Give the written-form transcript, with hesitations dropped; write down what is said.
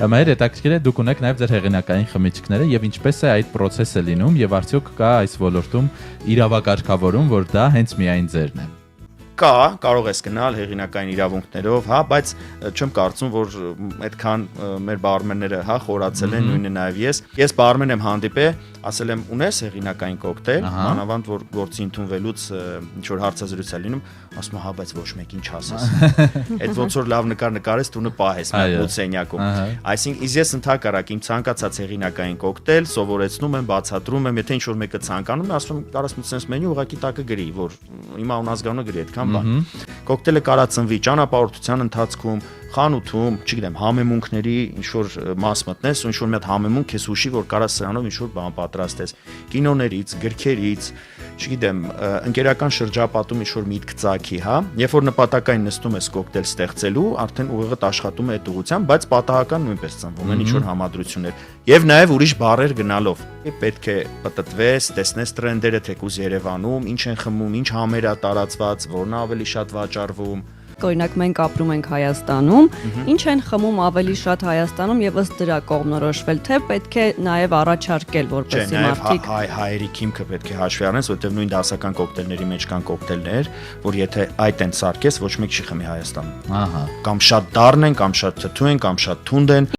Մեր հետաքրքիր է դուք ունեք նաև ձեր հեղինակային խմիչքները եւ ինչպես է այդ process-ը լինում եւ արդյոք կա այս ոլորտում իրավակարգավորում, որ դա հենց միայն ձերն է։ Կարող ես գնալ հեղինակային իրավունքներով, հա, բայց չեմ կարծում, որ այդքան մեր բարմենները, հա, խորացել են, նույնը նաև ես։ Ես բարմեն եմ հանդիպել, ասել եմ, ունես հեղինակային կոկտեյլ, մանավանդ որ գործի ընդունվելուց ինչ որ հարցազրույց է լինում, ասում եմ, հա, բայց ոչ մեկին չասես։ Այդ ոնց որ լավ նկար նկարես, տունը պահես մեր սենյակում։ Այսինքն, ես ընդհակառակ իմ ցանկացած հեղինակային կոկտեյլ սովորեցնում եմ, բացատրում եմ, եթե ինչ որ մեկը ցանկանում է, ասում եմ, կարաս մի sense մենյու ուղղակի տակը գրի, որ հիմա ունազգանունը գրի այդքան բան։ Կոկտեյլը կարա ծնվի ճանապարհորդության ընթացքում, խանութում, չգիտեմ, համեմունքների ինչ որ մաս մտնես, ու ինչ որ մի հատ համեմունք քեզ հուշի, որ կարաս սրանով ինչ որ բան պատրաստես, կինոներից, գրքերից, չգիտեմ, ընկերական շրջապատում ինչ որ միտք ծագի, հա, երբ որ նպատակային նստում ես կոկտեյլ ստեղծելու, արդեն ուղիղդ աշխատում է այդ ուղղությամբ, բայց պատահական նույնպես ծնվում են ինչ որ համադրություններ, եւ նաեւ ուրիշ բառեր գնալով։ Պետք է պատտվես, տեսնես տրենդերը թեկուզ Երևանում, ինչ են խմում, ինչ համեր է տարածված, որն է ավելի շատ վաճառվում։ Օրինակ մենք ապրում ենք Հայաստանում, ինչ են խմում ավելի շատ Հայաստանում եւ ըստ դրա կողմնորոշվել, թե պետք է նաեւ առաջարկել, որպեսզի մարդիկ հայերի քիմքը պետք է հաշվի առնես, որովհետեւ նույն դասական կոկտեյլների մեջ կան կոկտեյլներ, որ եթե այդ են սարքես, ոչ մեկ չի խմի Հայաստանում։ Կամ շատ դառն են, կամ շատ թթու են, կամ շատ թունդ են։